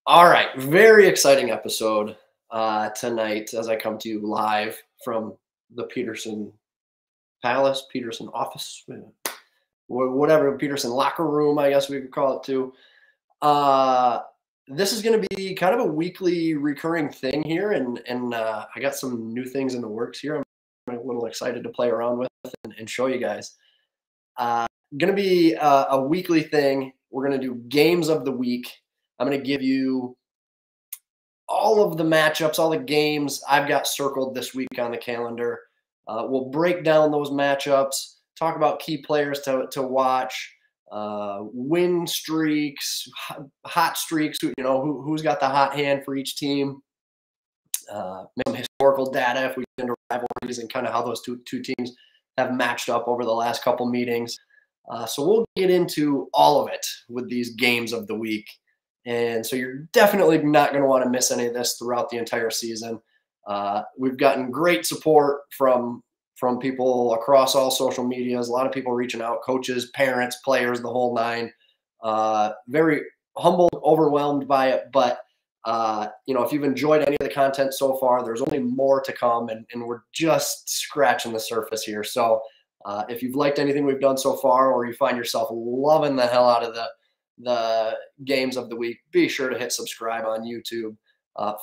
All right, very exciting episode tonight as I come to you live from the Peterson Palace, Peterson office, whatever, Peterson locker room, I guess we could call it too. This is going to be kind of a weekly recurring thing here, and I got some new things in the works here. I'm a little excited to play around with and show you guys. Going to be a weekly thing. We're going to do games of the week. I'm going to give you all of the matchups, all the games I've got circled this week on the calendar. We'll break down those matchups, talk about key players to watch, win streaks, hot streaks, who's got the hot hand for each team, some historical data if we get into rivalries and kind of how those two teams have matched up over the last couple meetings. So we'll get into all of it with these games of the week. And so you're definitely not going to want to miss any of this throughout the entire season. We've gotten great support from people across all social medias. A lot of people reaching out, coaches, parents, players, the whole nine. Very humbled, overwhelmed by it. But, if you've enjoyed any of the content so far, there's only more to come, and we're just scratching the surface here. So if you've liked anything we've done so far, or you find yourself loving the hell out of the games of the week, be sure to hit subscribe on YouTube.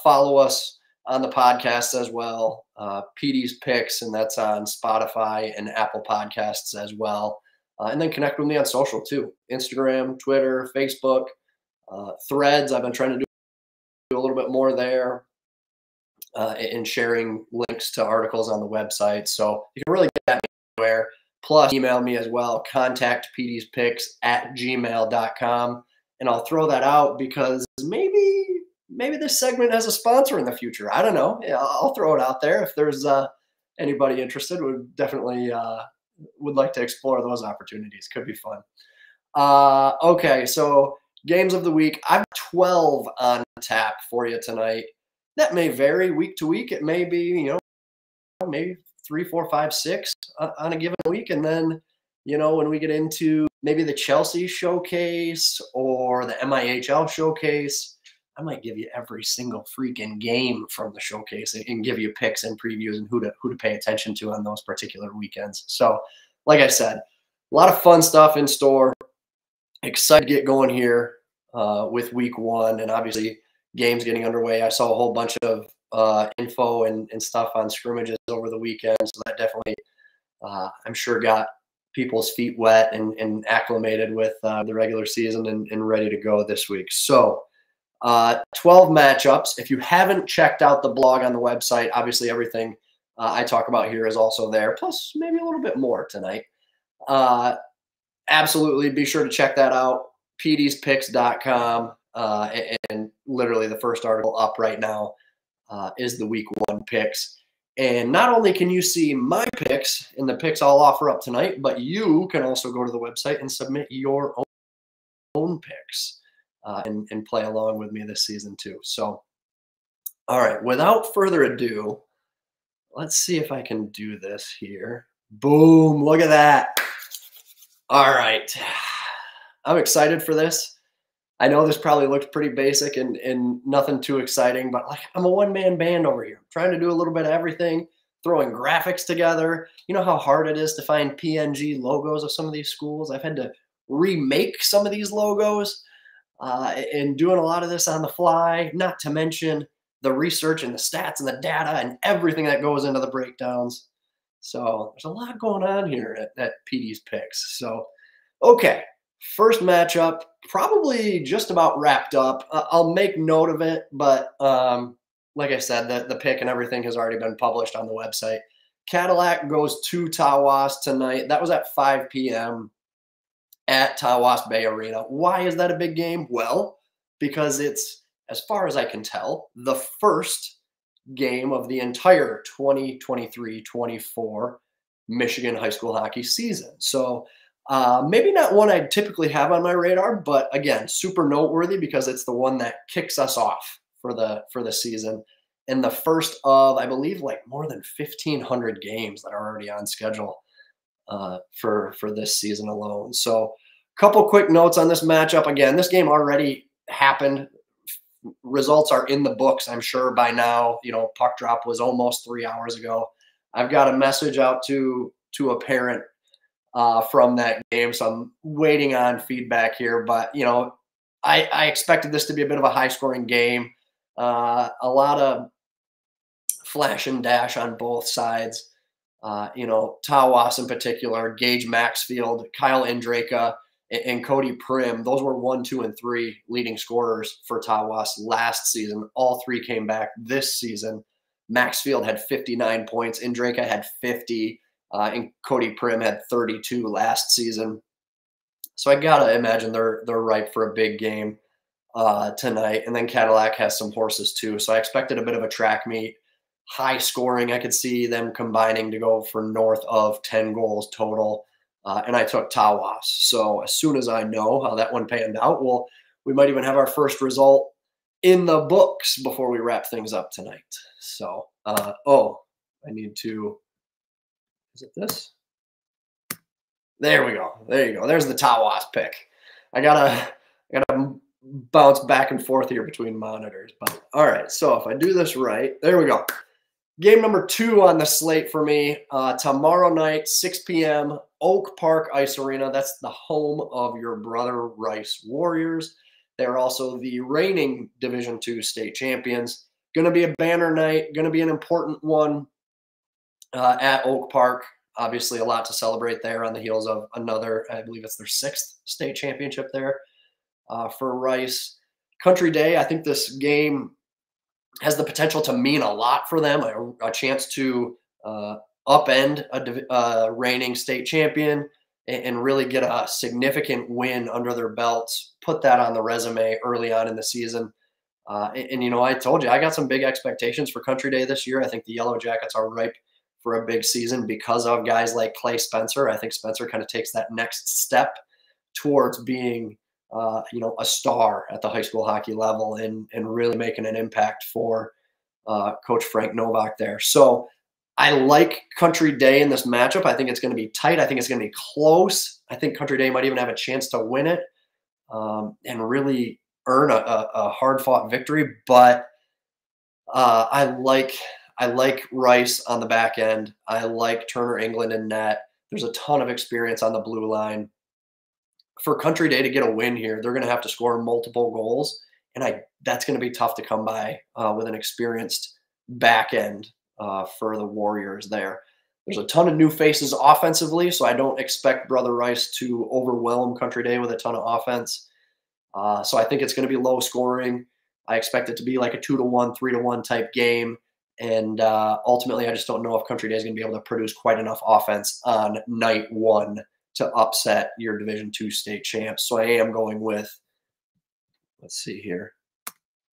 Follow us on the podcast as well, PD's Picks, and that's on Spotify and Apple Podcasts as well. And then connect with me on social too, Instagram, Twitter, Facebook, Threads. I've been trying to do a little bit more there, and sharing links to articles on the website. So you can really get that anywhere. Plus, email me as well, contactpdspicks@gmail.com. And I'll throw that out because maybe this segment has a sponsor in the future. I don't know. Yeah, I'll throw it out there. If there's anybody interested, would definitely would like to explore those opportunities. Could be fun. Okay, so games of the week. I have 12 on tap for you tonight. That may vary week to week. It may be, maybe 3, 4, 5, 6 on a given week. And then, when we get into maybe the Chelsea showcase or the MIHL showcase, I might give you every single freaking game from the showcase and give you picks and previews and who to pay attention to on those particular weekends. So, like I said, a lot of fun stuff in store. Excited to get going here with week one, and obviously games getting underway. I saw a whole bunch of info and stuff on scrimmages over the weekend, so that definitely I'm sure got people's feet wet and acclimated with the regular season and ready to go this week. So 12 matchups. If you haven't checked out the blog on the website, obviously everything I talk about here is also there, plus maybe a little bit more tonight. Absolutely be sure to check that out, pdspicks.com, and literally the first article up right now is the week one picks. And not only can you see my picks and the picks I'll offer up tonight, but you can also go to the website and submit your own picks and play along with me this season too. So, all right, without further ado, let's see if I can do this here. Boom, look at that. All right, I'm excited for this. I know this probably looks pretty basic and nothing too exciting, but I'm a one-man band over here. I'm trying to do a little bit of everything, throwing graphics together. You know how hard it is to find PNG logos of some of these schools? I've had to remake some of these logos and doing a lot of this on the fly, not to mention the research and the stats and the data and everything that goes into the breakdowns. So there's a lot going on here at PD's Picks. So, okay. First matchup, probably just about wrapped up. I'll make note of it, but like I said, the pick and everything has already been published on the website. Cadillac goes to Tawas tonight. That was at 5 p.m. at Tawas Bay Arena. Why is that a big game? Well, because it's, as far as I can tell, the first game of the entire 2023-24 Michigan high school hockey season. So maybe not one I'd typically have on my radar, but again, super noteworthy because it's the one that kicks us off for the season, and the first of, I believe, more than 1,500 games that are already on schedule for this season alone. So, a couple quick notes on this matchup. Again, this game already happened results are in the books, I'm sure by now. You know, puck drop was almost 3 hours ago. I've got a message out to a parent from that game, so I'm waiting on feedback here. But you know, I expected this to be a bit of a high-scoring game. A lot of flash and dash on both sides. You know, Tawas in particular, Gage Maxfield, Kyle Indraka, and Cody Prim. Those were 1, 2, and 3 leading scorers for Tawas last season. All 3 came back this season. Maxfield had 59 points. Indraka had 50. And Cody Prim had 32 last season. So I gotta imagine they're ripe for a big game tonight. And then Cadillac has some horses too. So I expected a bit of a track meet, high scoring. I could see them combining to go for north of 10 goals total. And I took Tawas. So as soon as I know how that one panned out, we might even have our first result in the books before we wrap things up tonight. So, I need to. Is it this? There we go. There you go. There's the Tawas pick. I gotta bounce back and forth here between monitors. But all right. So if I do this right, there we go. Game number 2 on the slate for me tomorrow night, 6 p.m. Oak Park Ice Arena. That's the home of your Brother Rice Warriors. They're also the reigning Division II state champions. Going to be a banner night. Going to be an important one. At Oak Park. Obviously a lot to celebrate there on the heels of another, I believe it's their 6th state championship there for Rice. Country Day, I think this game has the potential to mean a lot for them, a chance to upend a reigning state champion and really get a significant win under their belts, put that on the resume early on in the season. And you know, I told you, I got some big expectations for Country Day this year. I think the Yellow Jackets are ripe for a big season because of guys like Clay Spencer. I think Spencer kind of takes that next step towards being, you know, a star at the high school hockey level and really making an impact for Coach Frank Novak there. So I like Country Day in this matchup. I think it's going to be tight. I think it's going to be close. I think Country Day might even have a chance to win it and really earn a hard-fought victory. But I like Rice on the back end. I like Turner England in net. There's a ton of experience on the blue line. For Country Day to get a win here, they're going to have to score multiple goals, and that's going to be tough to come by with an experienced back end for the Warriors there. There's a ton of new faces offensively, so I don't expect Brother Rice to overwhelm Country Day with a ton of offense. So I think it's going to be low scoring. I expect it to be like a 2-1, 3-1 type game. And ultimately, I just don't know if Country Day is going to be able to produce quite enough offense on night 1 to upset your Division II state champs. So I am going with, let's see here,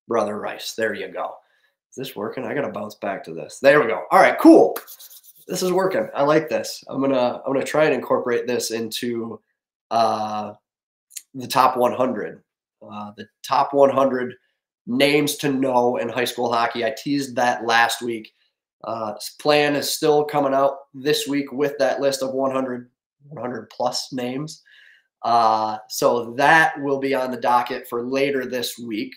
Brother Rice. There you go. Is this working? I got to bounce back to this. There we go. All right, cool. This is working. I like this. I'm gonna try and incorporate this into the top 100. The top 100 names to know in high school hockey. I teased that last week. Plan is still coming out this week with that list of 100 plus names. So that will be on the docket for later this week.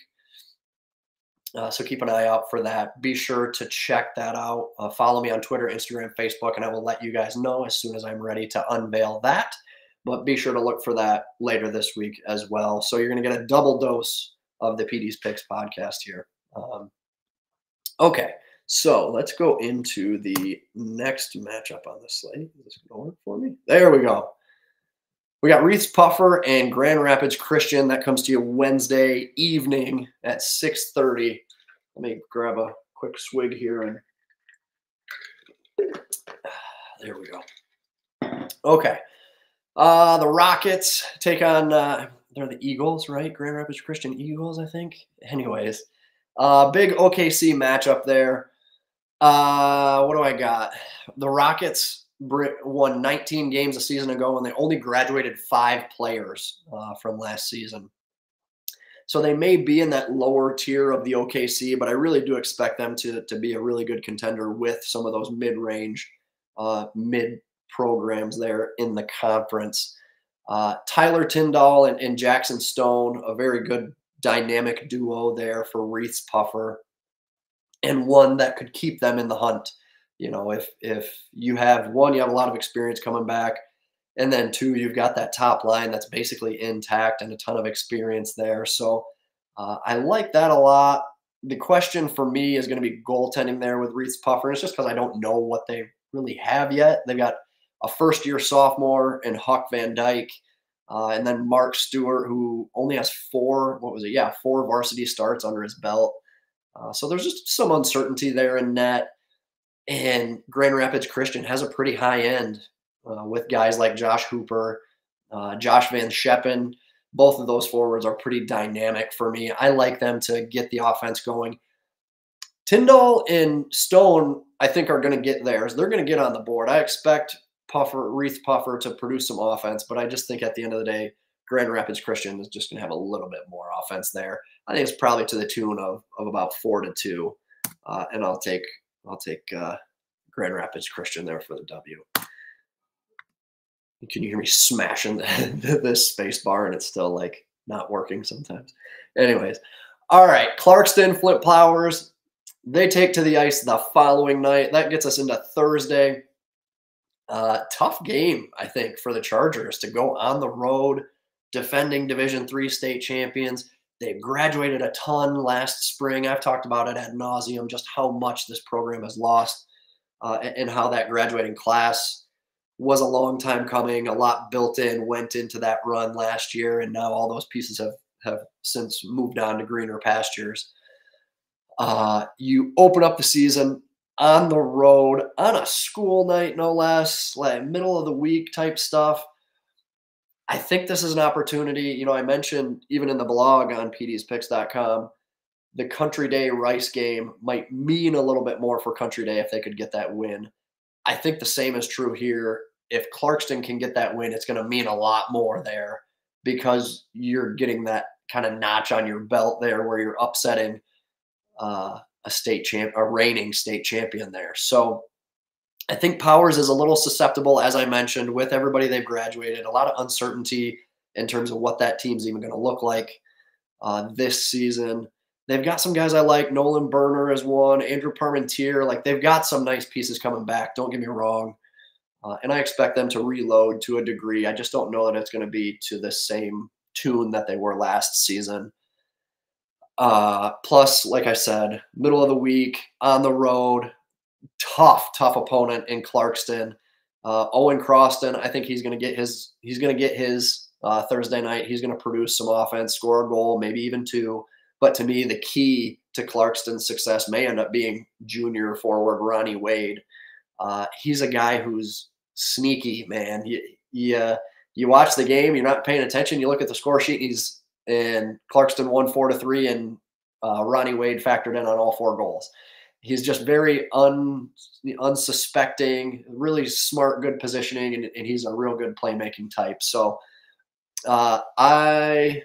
So keep an eye out for that. Be sure to check that out. Follow me on Twitter, Instagram, Facebook, and I will let you guys know as soon as I'm ready to unveil that. But be sure to look for that later this week as well. So you're going to get a double dose of the PD's Picks podcast here. Okay, so let's go into the next matchup on the slate. Is this going to work for me? There we go. We got Reeths-Puffer and Grand Rapids Christian. That comes to you Wednesday evening at 6:30. Let me grab a quick swig here. And there we go. Okay. The Rockets take on they're the Eagles, right? Grand Rapids Christian Eagles, I think. Anyways, big OKC matchup there. What do I got? The Rockets won 19 games a season ago, and they only graduated 5 players from last season. So they may be in that lower tier of the OKC, but I really do expect them to be a really good contender with some of those mid-range, mid-programs there in the conference. Tyler Tyndall and Jackson Stone, a very good dynamic duo there for Reeths-Puffer, and one that could keep them in the hunt. You know, if you have one, you have a lot of experience coming back, and then two, you've got that top line that's basically intact and a ton of experience there. So I like that a lot. The question for me is going to be goaltending there with Reeths-Puffer. It's just because I don't know what they really have yet. They've got a first-year sophomore in Huck Van Dyke, and then Mark Stewart, who only has four varsity starts under his belt. So there's just some uncertainty there in net. And Grand Rapids Christian has a pretty high end with guys like Josh Hooper, Josh Van Scheppen. Both of those forwards are pretty dynamic for me. I like them to get the offense going. Tyndall and Stone, I think, are going to get theirs. They're going to get on the board. I expect Reeths-Puffer to produce some offense, but I just think at the end of the day, Grand Rapids Christian is just going to have a little bit more offense there. I think it's probably to the tune of about 4-2, and I'll take Grand Rapids Christian there for the W. Can you hear me smashing this space bar and it's still like not working sometimes? Anyways, all right, Clarkston, Flint Plowers, they take to the ice the following night. That gets us into Thursday. Tough game, I think, for the Chargers to go on the road, defending Division III state champions. They graduated a ton last spring. I've talked about it ad nauseum, just how much this program has lost and how that graduating class was a long time coming. A lot went into that run last year, and now all those pieces have since moved on to greener pastures. You open up the season on the road, on a school night, no less, like middle of the week type stuff. I think this is an opportunity. You know, I mentioned even in the blog on pdspicks.com, the Country Day Rice game might mean a little bit more for Country Day if they could get that win. I think the same is true here. If Clarkston can get that win, it's going to mean a lot more there because you're getting that kind of notch on your belt there where you're upsetting a reigning state champion there. So I think Powers is a little susceptible, as I mentioned, with everybody they've graduated. A lot of uncertainty in terms of what that team's even going to look like this season. They've got some guys I like. Nolan Berner is one. Andrew Parmentier. Like, they've got some nice pieces coming back. Don't get me wrong. And I expect them to reload to a degree. I just don't know that it's going to be to the same tune that they were last season. Plus, like I said, middle of the week, on the road, tough opponent in Clarkston. Owen Croston, I think he's going to get his Thursday night. He's going to produce some offense, score a goal, maybe even two. But to me, the key to Clarkston's success may end up being junior forward Ronnie Wade. He's a guy who's sneaky, man. You watch the game, you're not paying attention. You look at the score sheet, he's in Clarkston won 4-3, and Ronnie Wade factored in on all 4 goals. He's just very unsuspecting, really smart, good positioning, and he's a real good playmaking type. So I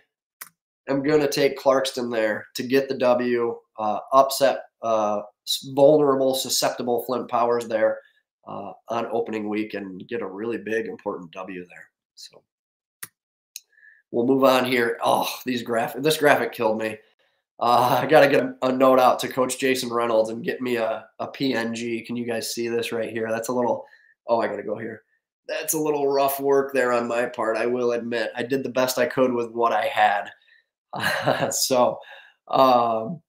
am going to take Clarkston there to get the W, upset vulnerable, susceptible Flint Powers there on opening week and get a really big, important W there. So we'll move on here. Oh, this graphic killed me. I got to get a note out to Coach Jason Reynolds and get me a PNG. Can you guys see this right here? That's a little, I got to go here. That's a little rough work there on my part, I will admit. I did the best I could with what I had. So we'll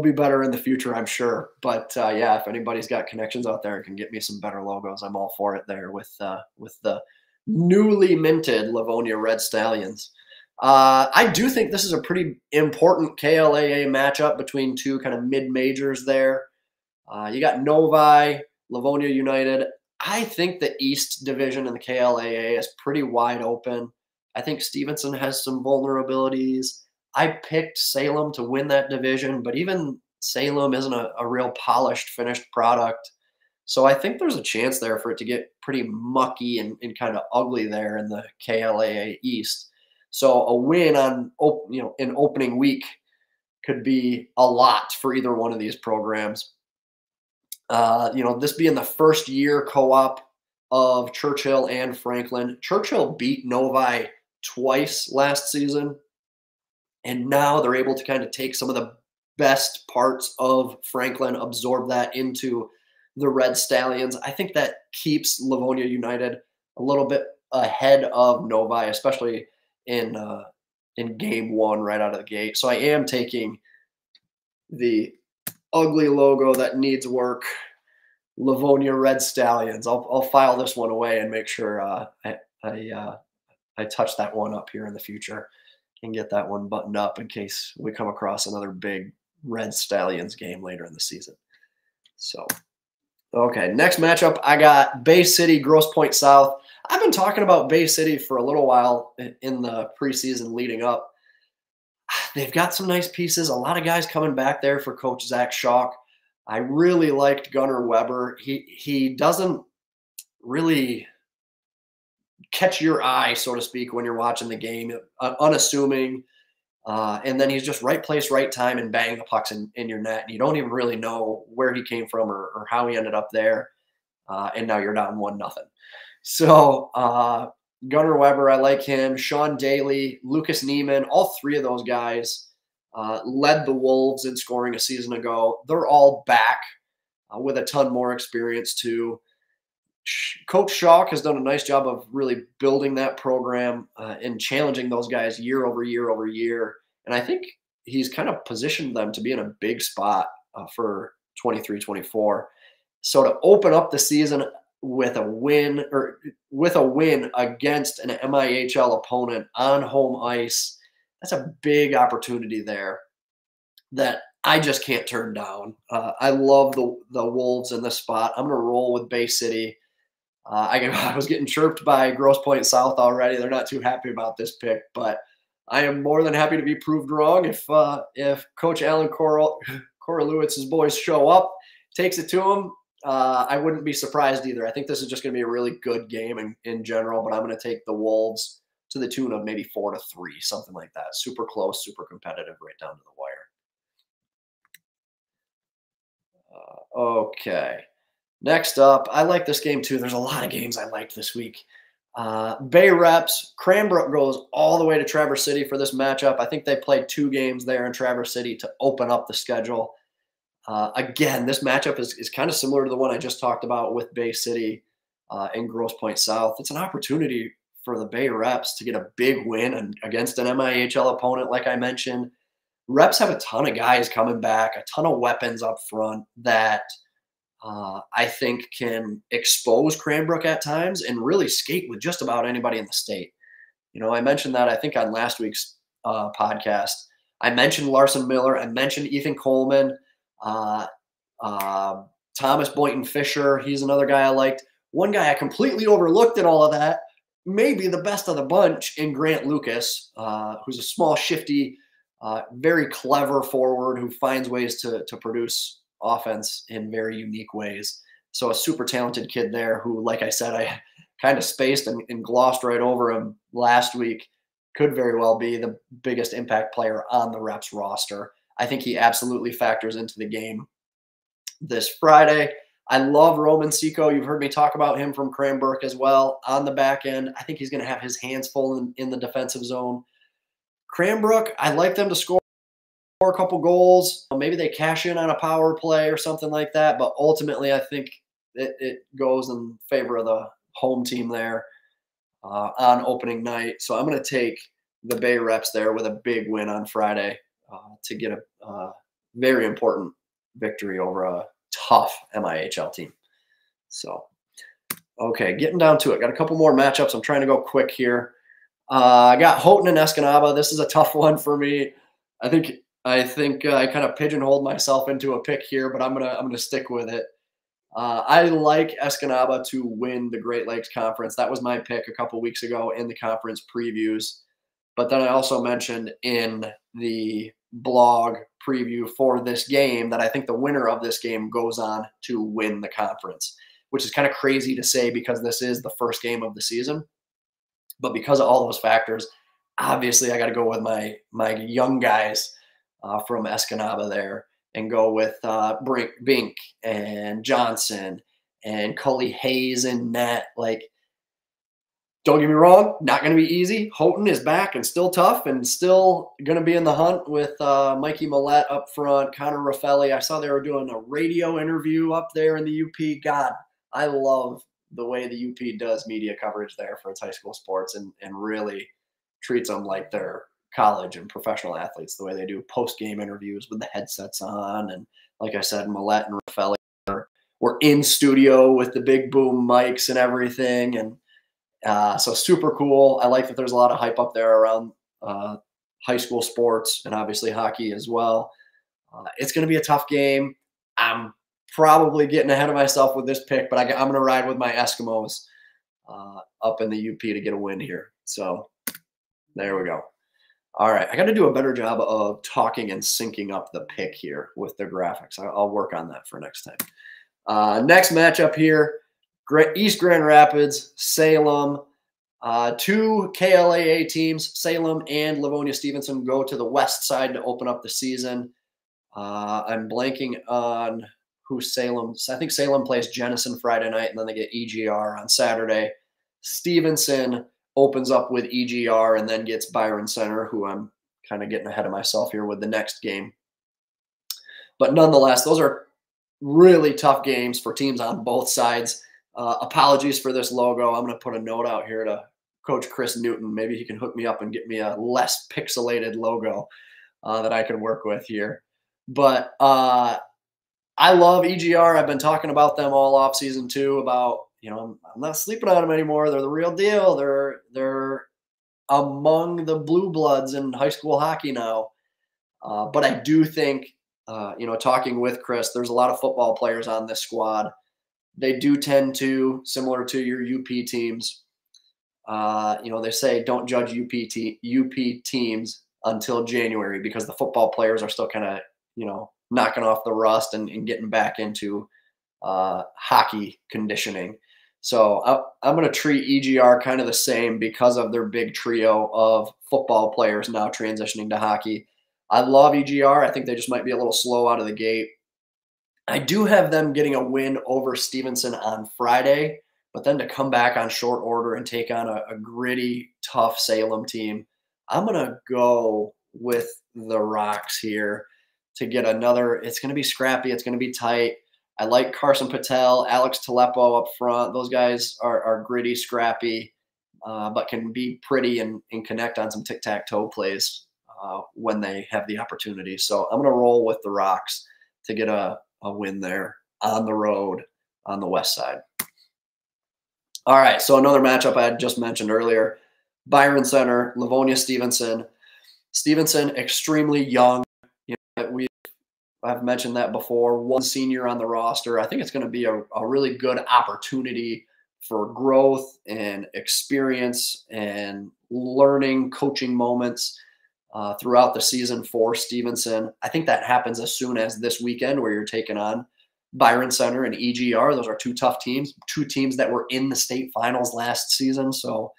be better in the future, I'm sure. But yeah, if anybody's got connections out there and can get me some better logos, I'm all for it there with the newly minted Livonia Red Stallions. I do think this is a pretty important KLAA matchup between two kind of mid-majors there. You got Novi, Livonia United. I think the East Division in the KLAA is pretty wide open. I think Stevenson has some vulnerabilities. I picked Salem to win that division, but even Salem isn't a real polished, finished product. So I think there's a chance there for it to get pretty mucky and kind of ugly there in the KLAA East. So a win in opening week could be a lot for either one of these programs. This being the first year co-op of Churchill and Franklin. Churchill beat Novi twice last season. And now they're able to kind of take some of the best parts of Franklin, absorb that into the Red Stallions. I think that keeps Livonia United a little bit ahead of Novi, especially in game one right out of the gate. So I am taking the ugly logo that needs work, Livonia Red Stallions. I'll file this one away and make sure I touch that one up here in the future and get that one buttoned up in case we come across another big Red Stallions game later in the season. So, okay, next matchup, I got Bay City, Grosse Pointe South. I've been talking about Bay City for a little while in the preseason leading up. They've got some nice pieces, a lot of guys coming back there for Coach Zach Schock. I really liked Gunnar Weber. He doesn't really catch your eye, so to speak, when you're watching the game, unassuming. And then he's just right place, right time, and bang, the puck's in your net. And you don't even really know where he came from or how he ended up there. And now you're down 1-0. So Gunnar Weber, I like him. Sean Daly, Lucas Neiman, all three of those guys led the Wolves in scoring a season ago. They're all back with a ton more experience too. Coach Schock has done a nice job of really building that program and challenging those guys year over year over year. And I think he's kind of positioned them to be in a big spot for 23-24. So to open up the season with a win against an MIHL opponent on home ice, that's a big opportunity there that I just can't turn down. I love the Wolves in this spot. I'm going to roll with Bay City. I was getting chirped by Grosse Pointe South already. They're not too happy about this pick, but I am more than happy to be proved wrong if Coach Alan Korolewitz's boys show up, takes it to them. I wouldn't be surprised either. I think this is just going to be a really good game in general, but I'm going to take the Wolves to the tune of maybe 4-3, something like that. Super close, super competitive, right down to the wire. Okay. Next up, I like this game too. There's a lot of games I liked this week. Bay Reps, Cranbrook goes all the way to Traverse City for this matchup. I think they played 2 games there in Traverse City to open up the schedule. Again, this matchup is kind of similar to the one I just talked about with Bay City and Grosse Pointe South. It's an opportunity for the Bay Reps to get a big win against an MIHL opponent, like I mentioned. Reps have a ton of guys coming back, a ton of weapons up front that I think can expose Cranbrook at times and really skate with just about anybody in the state. You know, I mentioned that I think on last week's podcast. I mentioned Larson Miller. I mentioned Ethan Coleman, Thomas Boynton Fisher. He's another guy I liked. One guy I completely overlooked in all of that, maybe the best of the bunch, in Grant Lucas, who's a small, shifty, very clever forward who finds ways to produce offense in very unique ways. So a super talented kid there who, like I said, I kind of spaced and glossed right over him last week. Could very well be the biggest impact player on the Reps roster. I think he absolutely factors into the game this Friday. I love Roman Seco. You've heard me talk about him from Cranbrook as well. On the back end, I think he's going to have his hands full in the defensive zone. Cranbrook, I like them to score a couple goals. Maybe they cash in on a power play or something like that. But ultimately, I think it goes in favor of the home team there on opening night. So I'm going to take the Bay Reps there with a big win on Friday to get a very important victory over a tough MIHL team. So, okay, getting down to it. Got a couple more matchups. I'm trying to go quick here. I got Houghton and Escanaba. This is a tough one for me. I think I kind of pigeonholed myself into a pick here, but I'm gonna stick with it. I like Escanaba to win the Great Lakes Conference. That was my pick a couple weeks ago in the conference previews. But then I also mentioned in the blog preview for this game that I think the winner of this game goes on to win the conference, which is kind of crazy to say because this is the first game of the season. But because of all those factors, obviously I got to go with my young guys from Escanaba there and go with Bink and Johnson and Cully Hayes in net. Like, Don't get me wrong, not going to be easy. Houghton is back and still tough and still going to be in the hunt with Mikey Millette up front, Connor Raffelli. I saw they were doing a radio interview up there in the UP. God, I love the way the UP does media coverage there for its high school sports and really treats them like they're college and professional athletes, the way they do post-game interviews with the headsets on. And like I said, Millette and Raffelli were in studio with the big boom mics and everything. And so super cool. I like that there's a lot of hype up there around high school sports and obviously hockey as well. It's going to be a tough game. I'm probably getting ahead of myself with this pick, but I'm going to ride with my Eskimos up in the UP to get a win here. So there we go. All right. I got to do a better job of talking and syncing up the pick here with the graphics. I'll work on that for next time. Next matchup here. East Grand Rapids, Salem, two KLAA teams, Salem and Livonia Stevenson, go to the west side to open up the season. I'm blanking on who Salem. I think Salem plays Jenison Friday night, and then they get EGR on Saturday. Stevenson opens up with EGR and then gets Byron Center, who I'm kind of getting ahead of myself here with the next game. But nonetheless, those are really tough games for teams on both sides. Apologies for this logo. I'm going to put a note out here to Coach Chris Newton. Maybe he can hook me up and get me a less pixelated logo that I can work with here. But I love EGR. I've been talking about them all off season too, about, you know, I'm not sleeping on them anymore. They're the real deal. They're among the blue bloods in high school hockey now. But I do think, you know, talking with Chris, there's a lot of football players on this squad. They do tend to, similar to your UP teams, you know, they say don't judge UP teams until January because the football players are still kind of, you know, knocking off the rust and getting back into hockey conditioning. So I'm going to treat EGR kind of the same because of their big trio of football players now transitioning to hockey. I love EGR. I think they just might be a little slow out of the gate. I do have them getting a win over Stevenson on Friday, but then to come back on short order and take on a gritty, tough Salem team, I'm going to go with the Rocks here to get another. It's going to be scrappy. It's going to be tight. I like Carson Patel, Alex Telepo up front. Those guys are gritty, scrappy, but can be pretty and connect on some tic-tac-toe plays when they have the opportunity. So I'm going to roll with the Rocks to get a win there on the road on the west side. All right, so another matchup I had just mentioned earlier, Byron Center, Livonia Stevenson. Stevenson, extremely young. You know, I've mentioned that before. One senior on the roster. I think it's going to be a really good opportunity for growth and experience and learning, coaching moments throughout the season for Stevenson. I think that happens as soon as this weekend where you're taking on Byron Center and EGR. Those are two tough teams, two teams that were in the state finals last season. So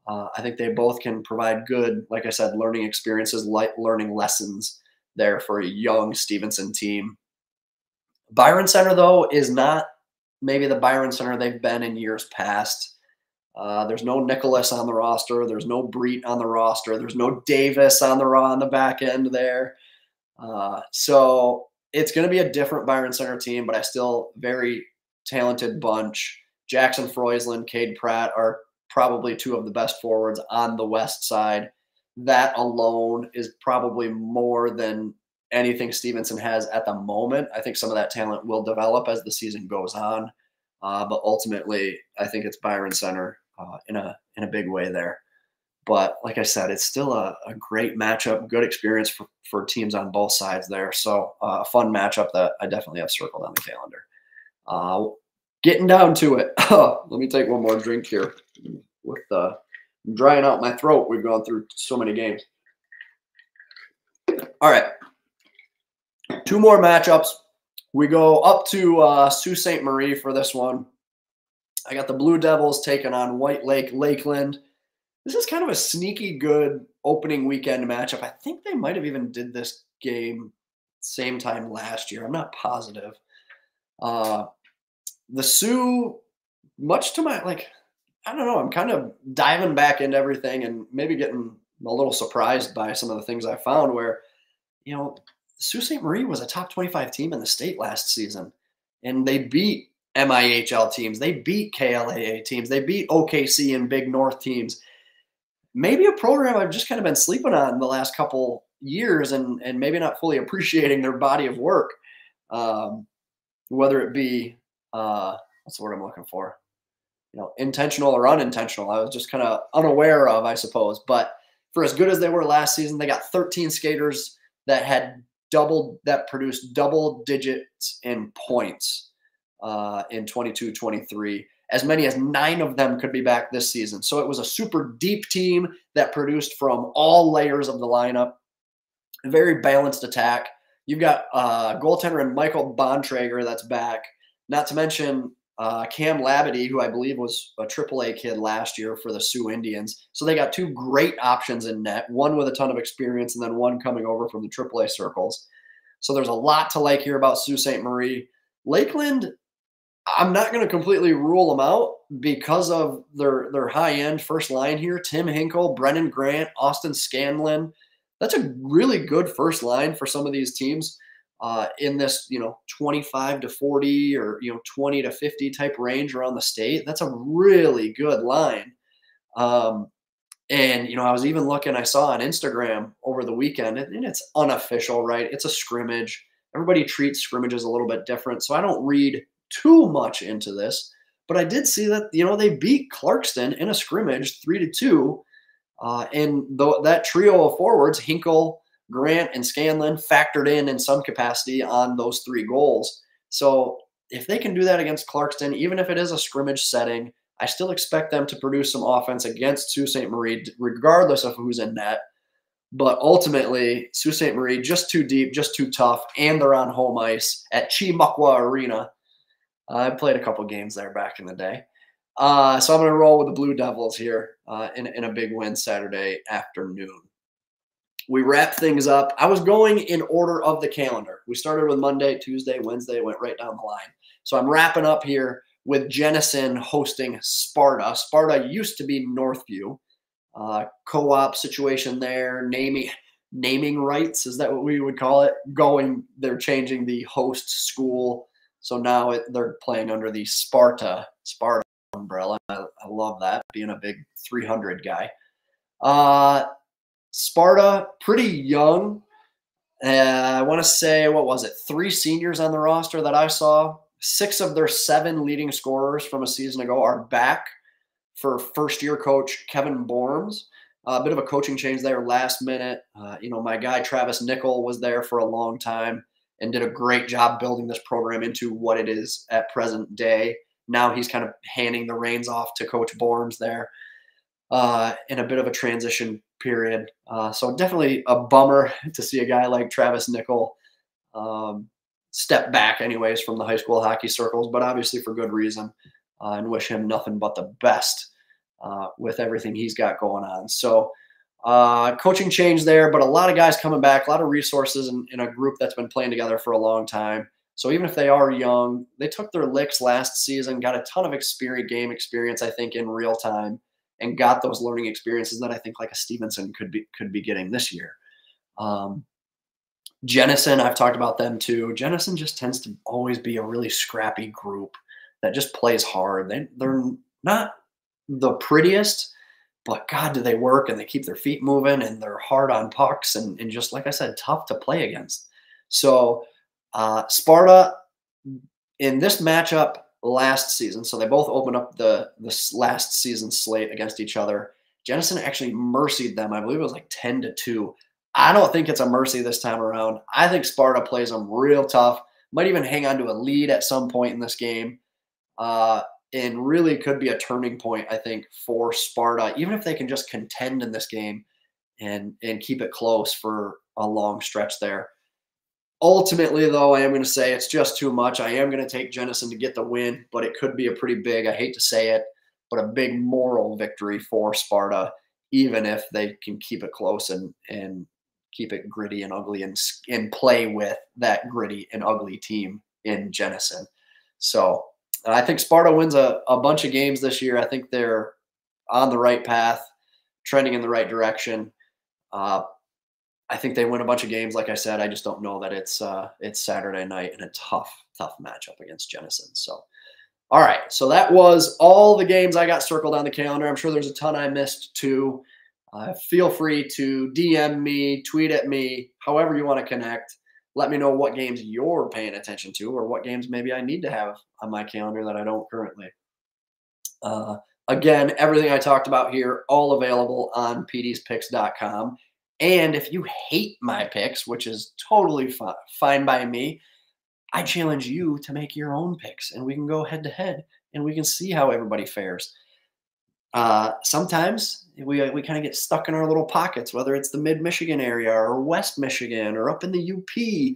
I think they both can provide good, like I said, learning experiences, learning lessons there for a young Stevenson team. Byron Center, though, is not maybe the Byron Center they've been in years past. There's no Nicholas on the roster. There's no Breet on the roster. There's no Davis on the back end there. So it's going to be a different Byron Center team, but I still very talented bunch. Jackson Froisland, Cade Pratt are probably two of the best forwards on the west side. That alone is probably more than anything Stevenson has at the moment. I think some of that talent will develop as the season goes on. But ultimately, I think it's Byron Center in a big way there. But like I said, it's still a great matchup, good experience for teams on both sides there. So a fun matchup that I definitely have circled on the calendar. Getting down to it. Let me take one more drink here with drying out my throat. We've gone through so many games. All right. Two more matchups. We go up to Sault Ste. Marie for this one. I got the Blue Devils taking on White Lake Lakeland. This is kind of a sneaky good opening weekend matchup. I think they might have even did this game same time last year. I'm not positive. The Sioux, much to my I don't know. I'm kind of diving back into everything and maybe getting a little surprised by some of the things I found where, Sault Ste. Marie was a top 25 team in the state last season, and they beat MIHL teams. They beat KLAA teams. They beat OKC and Big North teams. Maybe a program I've just kind of been sleeping on the last couple years and maybe not fully appreciating their body of work, whether it be what's the word I'm looking for? Intentional or unintentional. I was just kind of unaware of, I suppose. But for as good as they were last season, they got 13 skaters that produced double digits in points in 22-23. As many as 9 of them could be back this season. So it was a super deep team that produced from all layers of the lineup. A very balanced attack. You've got goaltender and Michael Bontrager that's back. Not to mention Cam Labadie, who I believe was a AAA kid last year for the Sioux Indians. So they got 2 great options in net, one with a ton of experience and then one coming over from the AAA circles. So there's a lot to like here about Sault Ste. Marie. Lakeland, I'm not going to completely rule them out because of their high-end first line here. Tim Hinkle, Brennan Grant, Austin Scanlon. That's a really good first line for some of these teams. In this, 25 to 40 or, 20 to 50 type range around the state. That's a really good line. And I was even looking, I saw on Instagram over the weekend, and it's unofficial, right? It's a scrimmage. Everybody treats scrimmages a little bit different. So I don't read too much into this, but I did see that, they beat Clarkston in a scrimmage 3-2. And that trio of forwards, Hinkle, Grant, and Scanlon, factored in some capacity on those 3 goals. So if they can do that against Clarkston, even if it is a scrimmage setting, I still expect them to produce some offense against Sault Ste. Marie, regardless of who's in net. But ultimately, Sault Ste. Marie, just too deep, just too tough, and they're on home ice at Chimakwa Arena. I played a couple games there back in the day. So I'm going to roll with the Blue Devils here in a big win Saturday afternoon. We wrap things up. I was going in order of the calendar. We started with Monday, Tuesday, Wednesday, went right down the line. So I'm wrapping up here with Jenison hosting Sparta. Sparta used to be Northview. Co-op situation there, naming rights, is that what we would call it? They're changing the host school. So now they're playing under the Sparta umbrella. I love that, being a big 300 guy. Sparta, pretty young. I want to say, 3 seniors on the roster that I saw. 6 of their 7 leading scorers from a season ago are back for first-year coach Kevin Borms. A bit of a coaching change there last minute. My guy Travis Nickel was there for a long time and did a great job building this program into what it is at present day. Now he's kind of handing the reins off to Coach Borms there in a bit of a transition period. So definitely a bummer to see a guy like Travis Nickel step back anyways from the high school hockey circles, but obviously for good reason, and wish him nothing but the best with everything he's got going on. So coaching change there, but a lot of guys coming back, a lot of resources in a group that's been playing together for a long time. So even if they are young, they took their licks last season, got a ton of game experience, I think, in real time, and got those learning experiences that I think like a Stevenson could be getting this year. Jenison, I've talked about them too. Jenison just tends to always be a really scrappy group that just plays hard. They're not the prettiest, but God, do they work, and they keep their feet moving, and they're hard on pucks, and just like I said, tough to play against. So Sparta in this matchup last season, so they both opened up this last season slate against each other. Jenison actually mercied them. I believe it was like 10-2. I don't think it's a mercy this time around. I think Sparta plays them real tough, might even hang on to a lead at some point in this game, and really could be a turning point, I think, for Sparta, even if they can just contend in this game and keep it close for a long stretch there. Ultimately, though, I am going to say it's just too much. I am going to take Jenison to get the win, but it could be a pretty big, I hate to say it, but a big moral victory for Sparta, even if they can keep it close and keep it gritty and ugly and play with that gritty and ugly team in Jenison. So I think Sparta wins a bunch of games this year. I think they're on the right path, trending in the right direction. I think they win a bunch of games. Like I said, I just don't know that it's Saturday night in a tough matchup against Jenison. So, all right. So that was all the games I got circled on the calendar. I'm sure there's a ton I missed too. Feel free to DM me, tweet at me, however you want to connect. Let me know what games you're paying attention to, or what games maybe I need to have on my calendar that I don't currently. Again, everything I talked about here, all available on pdspicks.com. And if you hate my picks, which is totally fine by me, I challenge you to make your own picks, and we can go head to head, and we can see how everybody fares. Sometimes we kind of get stuck in our little pockets, whether it's the mid-Michigan area or West Michigan or up in the UP.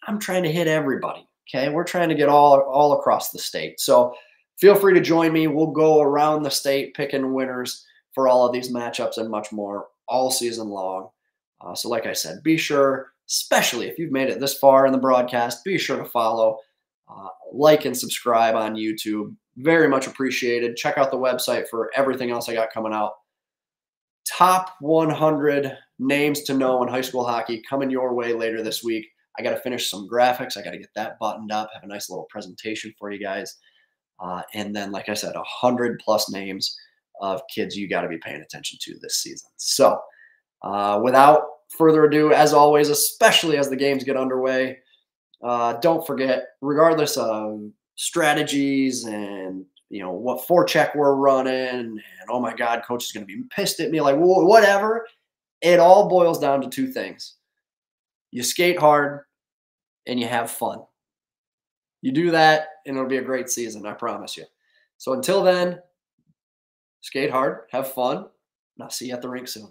I'm trying to hit everybody. Okay, we're trying to get all across the state. So feel free to join me. We'll go around the state picking winners for all of these matchups and much more all season long. So like I said, be sure, especially if you've made it this far in the broadcast, be sure to follow, like, and subscribe on YouTube. Very much appreciated. Check out the website for everything else I got coming out. Top 100 names to know in high school hockey coming your way later this week. I got to finish some graphics. I got to get that buttoned up, have a nice little presentation for you guys. And then, like I said, 100+ names of kids you got to be paying attention to this season. So without further ado, as always, especially as the games get underway, don't forget, regardless of strategies and what forecheck we're running, and oh my God, coach is going to be pissed at me, like whatever, it all boils down to two things. You skate hard and you have fun. You do that and it'll be a great season, I promise you. So until then, skate hard, have fun, and I'll see you at the rink soon.